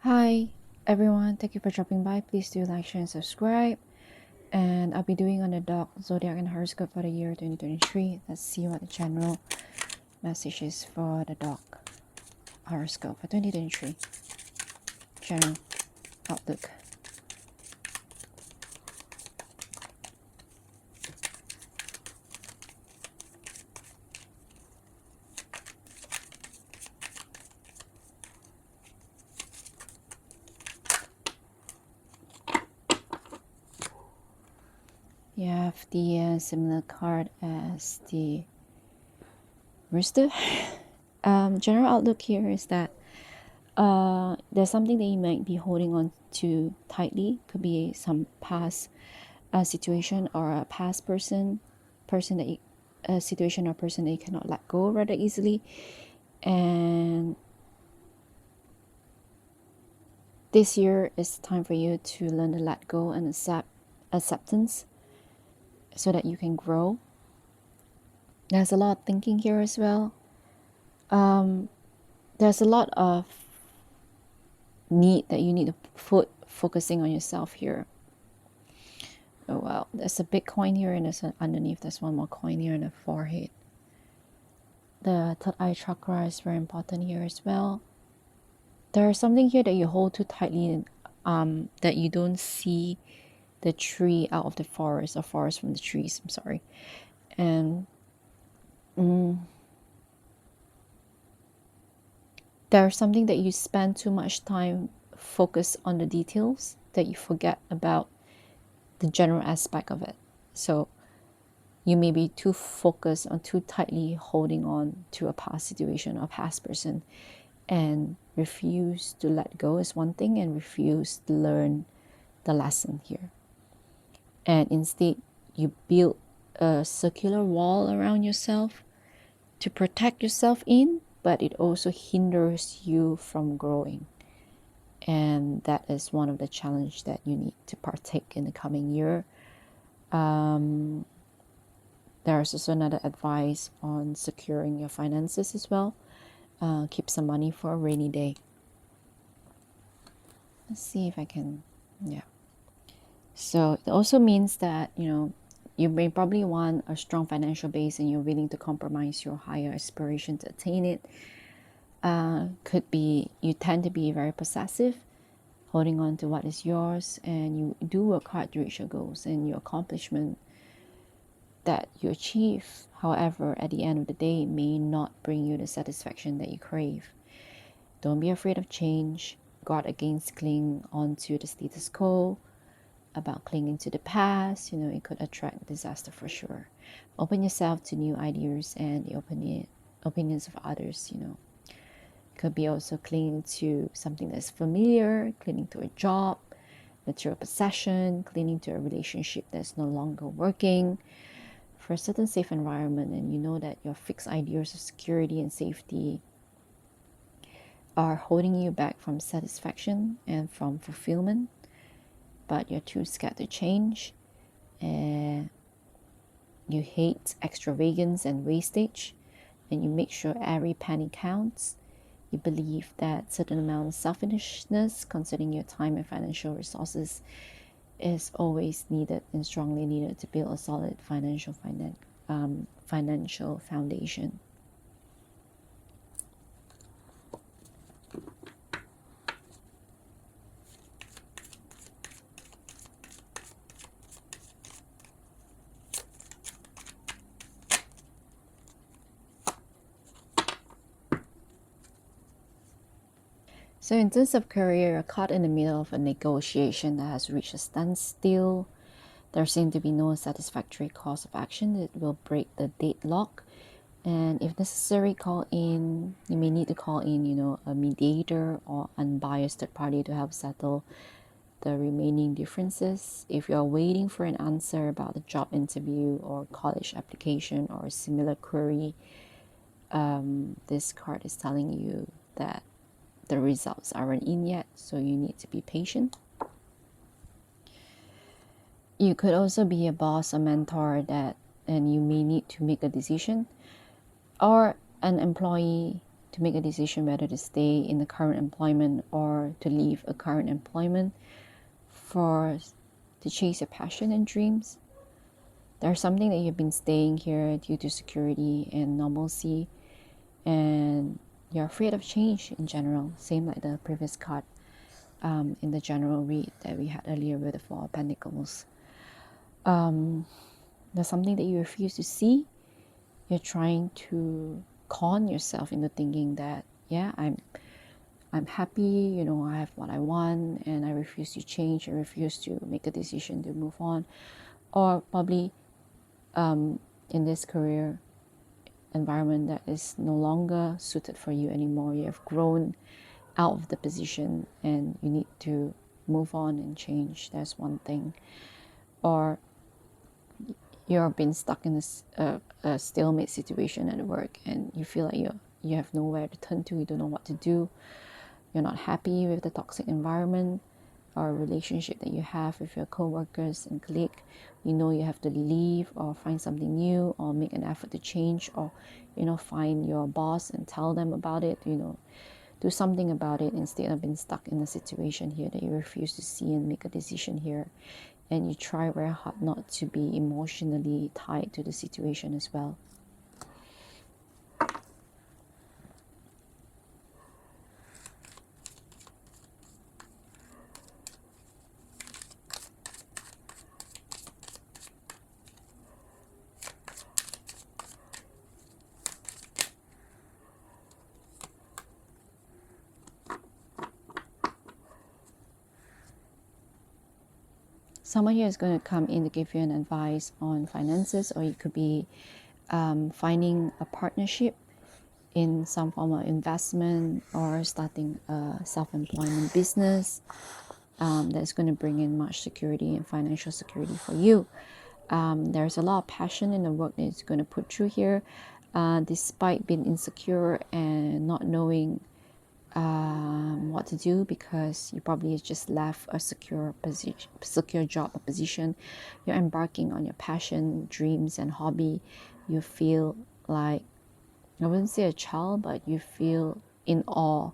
Hi everyone, thank you for dropping by. Please do like, share, and subscribe. And I'll be doing on the dog, zodiac, and horoscope for the year 2023. Let's see what the general message is for the dog horoscope for 2023. General outlook. You have the similar card as the rooster. General outlook here is that there's something that you might be holding on to tightly. Could be some past situation or a past person that you, a situation or person that you cannot let go rather easily. And this year is time for you to learn to let go and acceptance so that you can grow. There's a lot of thinking here as well. There's a lot of need that you need to put focusing on yourself here. Oh wow, there's a big coin here, and underneath there's one more coin here in the forehead. The third eye chakra is very important here as well. There's something here that you hold too tightly, that you don't see the tree out of the forest, or forest from the trees, I'm sorry. And there's something that you spend too much time focused on the details that you forget about the general aspect of it. So you may be too focused on too tightly holding on to a past situation or past person, and refuse to let go is one thing, and refuse to learn the lesson here. And instead, you build a circular wall around yourself to protect yourself in, but it also hinders you from growing. And that is one of the challenges that you need to partake in the coming year. There's also another advice on securing your finances as well. Keep some money for a rainy day. Let's see if I can, yeah. So it also means that, you may probably want a strong financial base and you're willing to compromise your higher aspiration to attain it. Could be you tend to be very possessive, holding on to what is yours, and you do work hard to reach your goals and your accomplishment that you achieve. However, at the end of the day, it may not bring you the satisfaction that you crave. Don't be afraid of change. Guard against clinging onto the status quo. About clinging to the past, it could attract disaster for sure. Open yourself to new ideas and the opinions of others. Could be also clinging to something that's familiar, clinging to a job, material possession, clinging to a relationship that's no longer working for a certain safe environment, and you know that your fixed ideas of security and safety are holding you back from satisfaction and from fulfillment, but you're too scared to change. And you hate extravagance and wastage, and you make sure every penny counts. You believe that certain amount of selfishness concerning your time and financial resources is always needed and strongly needed to build a solid financial foundation. So in terms of career, you're caught in the middle of a negotiation that has reached a standstill. There seems to be no satisfactory course of action that will break the deadlock. And if necessary, you may need to call in, a mediator or unbiased third party to help settle the remaining differences. If you're waiting for an answer about the job interview or college application or a similar query, this card is telling you that the results aren't in yet, so you need to be patient. You could also be a boss or mentor and you may need to make a decision, or an employee to make a decision whether to stay in the current employment or to leave a current employment to chase your passion and dreams. There's something that you've been staying here due to security and normalcy, and you're afraid of change in general, same like the previous card in the general read that we had earlier with the Four of Pentacles. There's something that you refuse to see. You're trying to con yourself into thinking that, yeah, I'm happy, I have what I want, and I refuse to change. I refuse to make a decision to move on. Or probably in this career environment that is no longer suited for you anymore. You have grown out of the position and you need to move on and change. That's one thing. Or you're been stuck in a stalemate situation at work and you feel like you have nowhere to turn to. You don't know what to do. You're not happy with the toxic environment or relationship that you have with your co-workers and colleague. You have to leave or find something new or make an effort to change, or find your boss and tell them about it. Do something about it instead of being stuck in a situation here that you refuse to see and make a decision here. And you try very hard not to be emotionally tied to the situation as well. Someone here is going to come in to give you an advice on finances, or it could be finding a partnership in some form of investment or starting a self-employment business that's going to bring in much security and financial security for you. There's a lot of passion in the work that it's going to put through here, despite being insecure and not knowing what to do, because you probably just left a secure job or position. You're embarking on your passion, dreams, and hobby. You feel like, I wouldn't say a child, but you feel in awe.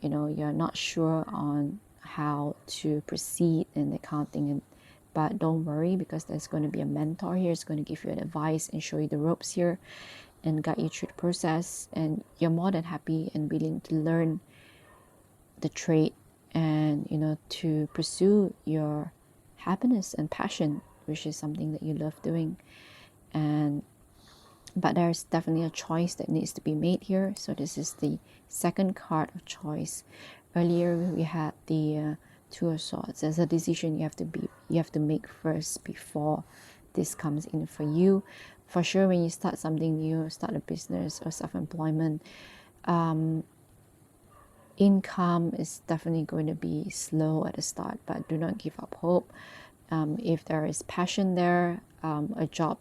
You're not sure on how to proceed and that kind of thing. But don't worry, because there's going to be a mentor here. It's going to give you advice and show you the ropes here and guide you through the process. And you're more than happy and willing to learn the trade and to pursue your happiness and passion, which is something that you love doing. But there's definitely a choice that needs to be made here. So this is the second card of choice. Earlier we had the Two of Swords. There's a decision you have to make first before this comes in for you. For sure, when you start something new, start a business or self-employment, income is definitely going to be slow at the start, but do not give up hope. If there is passion there, a job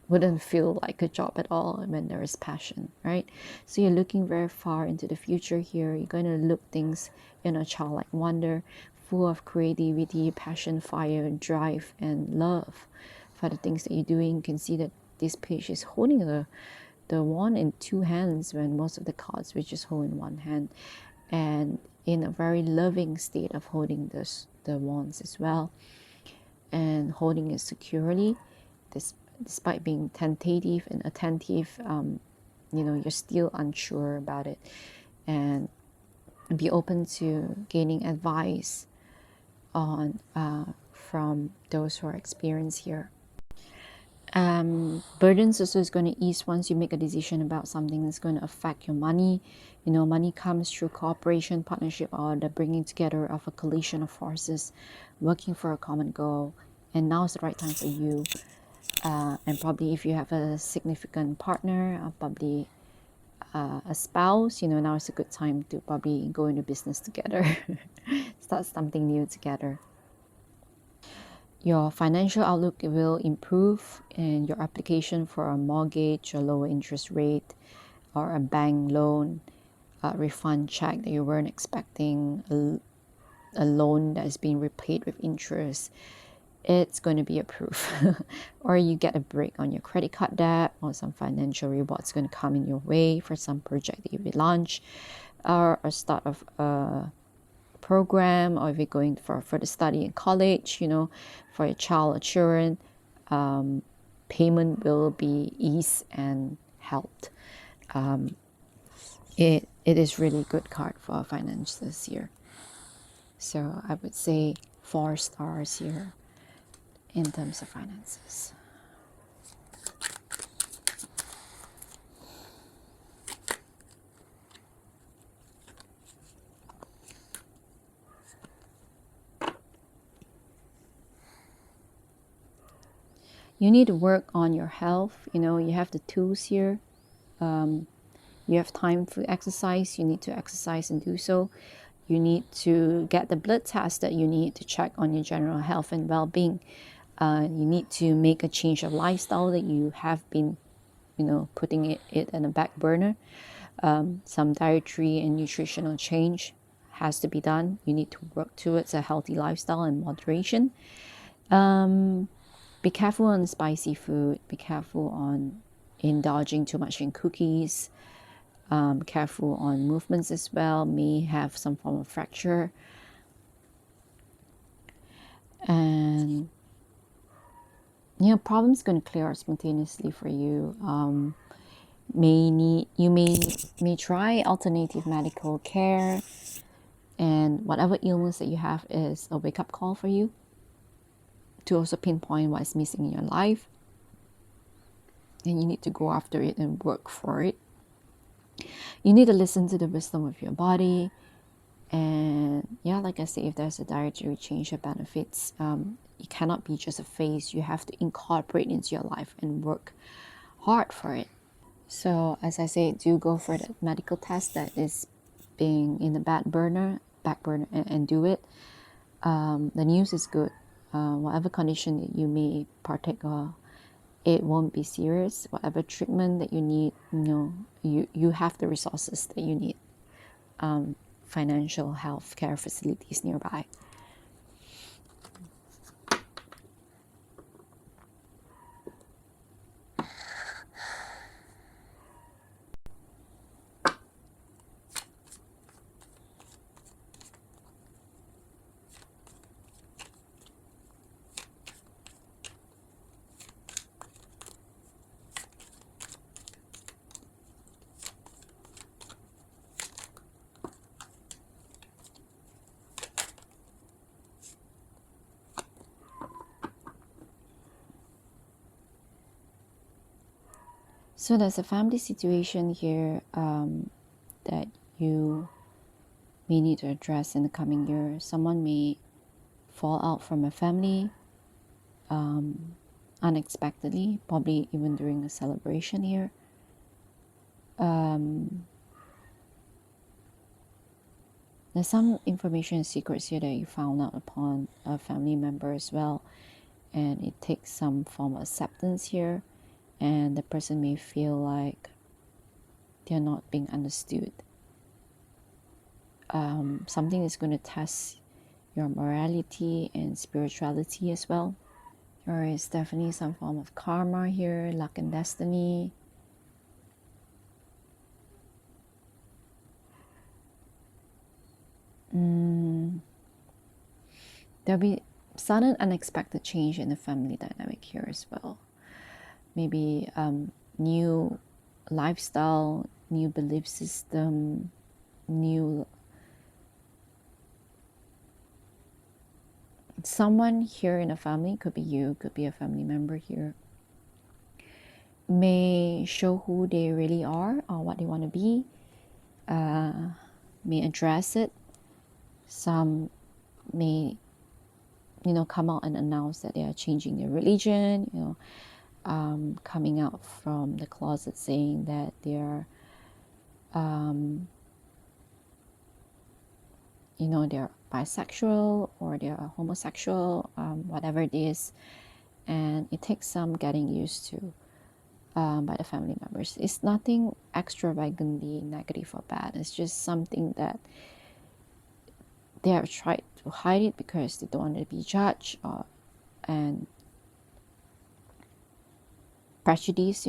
wouldn't feel like a job at all when there is passion, right? So you're looking very far into the future here. You're going to look things in a childlike wonder, full of creativity, passion, fire, drive, and love for the things that you're doing. You can see that this page is holding the wand in two hands, when most of the cards we just hold in one hand, and in a very loving state of holding the wands as well, and holding it securely. Despite being tentative and attentive, you're still unsure about it, and be open to gaining advice on from those who are experienced here. Burdens also is going to ease once you make a decision about something that's going to affect your money. Money comes through cooperation, partnership, or the bringing together of a collision of forces, working for a common goal. And now is the right time for you. And probably if you have a significant partner, or probably a spouse, now is a good time to probably go into business together, start something new together. Your financial outlook will improve, and your application for a mortgage, a lower interest rate, or a bank loan, a refund check that you weren't expecting, a loan that is being repaid with interest, it's going to be approved. Or you get a break on your credit card debt, or some financial rewards going to come in your way for some project that you will launch, or a start of a program, or if you're going for further study in college, for your child or children, payment will be eased and helped. It is really good card for finance this year. So I would say 4 stars here in terms of finances. You need to work on your health. You have the tools here. You have time for exercise. You need to exercise and do so. You need to get the blood test that you need to check on your general health and well-being. You need to make a change of lifestyle that you have been, putting it in a back burner. Some dietary and nutritional change has to be done. You need to work towards a healthy lifestyle and moderation. Be careful on spicy food. Be careful on indulging too much in cookies. Careful on movements as well. May have some form of fracture. And problems going to clear out spontaneously for you. You may try alternative medical care, and whatever illness that you have is a wake-up call for you to also pinpoint what is missing in your life, and you need to go after it and work for it. You need to listen to the wisdom of your body, and like I say, if there's a dietary change that benefits, it cannot be just a phase. You have to incorporate into your life and work hard for it. So as I say, do go for the medical test that is being in the back burner, and do it. The news is good. Whatever condition that you may partake of, it won't be serious. Whatever treatment that you need, you have the resources that you need. Financial health care facilities nearby. So there's a family situation here that you may need to address in the coming year. Someone may fall out from a family unexpectedly, probably even during a celebration here. There's some information and secrets here that you found out upon a family member as well, and it takes some form of acceptance here, and the person may feel like they're not being understood. Something is going to test your morality and spirituality as well. There is definitely some form of karma here, luck and destiny. There'll be sudden unexpected change in the family dynamic here as well. Maybe new lifestyle, new belief system, new someone here in a family, could be you, could be a family member here, may show who they really are or what they want to be, may address it. Some may come out and announce that they are changing their religion, coming out from the closet saying that they are they're bisexual or they're homosexual, whatever it is, and it takes some getting used to by the family members. It's nothing extravagantly negative or bad. It's just something that they have tried to hide it because they don't want to be judged, or and prejudice,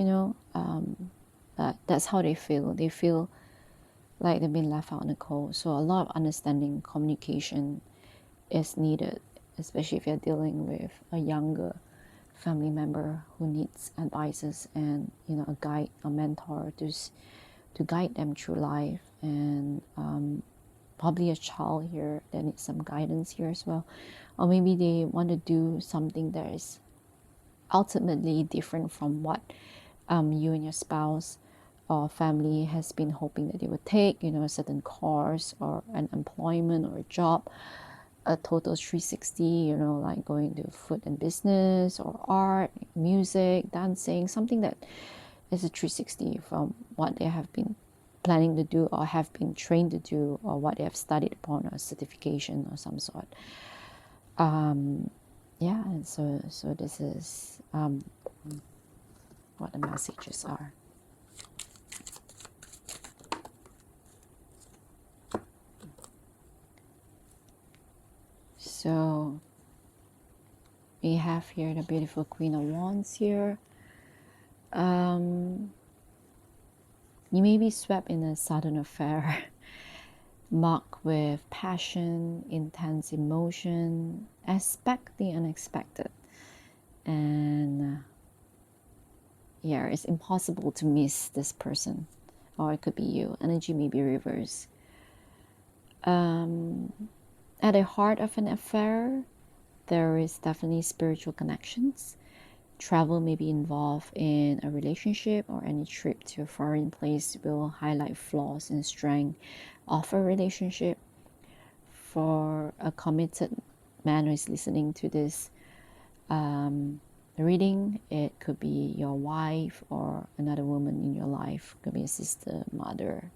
that's how they feel. They feel like they've been left out in the cold. So a lot of understanding, communication is needed, especially if you're dealing with a younger family member who needs advices and a guide, a mentor to guide them through life, and probably a child here that needs some guidance here as well, or maybe they want to do something that is ultimately different from what you and your spouse or family has been hoping that they would take, a certain course or an employment or a job, a total 360, like going to food and business or art, music, dancing, something that is a 360 from what they have been planning to do or have been trained to do, or what they have studied upon, or certification or some sort. Yeah, and so this is what the messages are. So we have here the beautiful Queen of Wands here. You may be swept in a sudden affair marked with passion, intense emotion, expect the unexpected, and yeah, it's impossible to miss this person, or it could be you. Energy may be reversed. At the heart of an affair, there is definitely spiritual connections. Travel may be involved in a relationship, or any trip to a foreign place will highlight flaws and strength of a relationship. For a committed man who is listening to this reading, it could be your wife or another woman in your life. It could be a sister, mother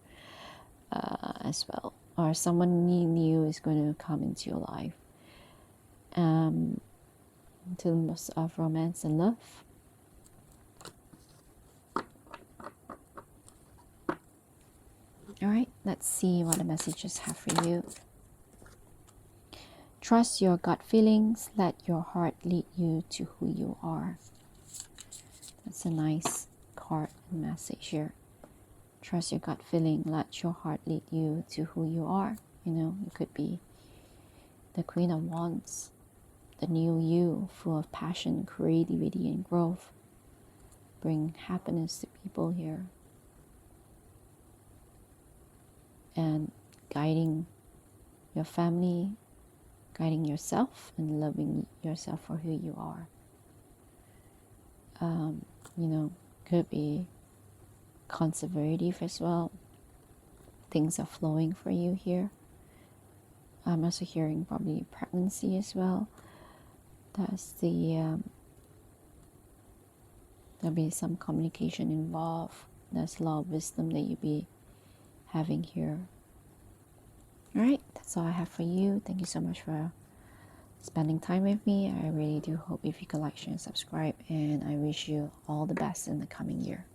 as well, or someone new is going to come into your life. Terms of romance and love. All right, let's see what the messages have for you. Trust your gut feelings. Let your heart lead you to who you are. That's a nice card and message here. Trust your gut feeling. Let your heart lead you to who you are. It could be the Queen of Wands, the new you, full of passion, creativity, and growth. Bring happiness to people here. And guiding your family, guiding yourself, and loving yourself for who you are. Could be conservative as well. Things are flowing for you here. I'm also hearing probably pregnancy as well. That's there'll be some communication involved. There's a lot of wisdom that you'll be having here. All right, that's all I have for you. Thank you so much for spending time with me. I really do hope if you could like, share, and subscribe, and I wish you all the best in the coming year.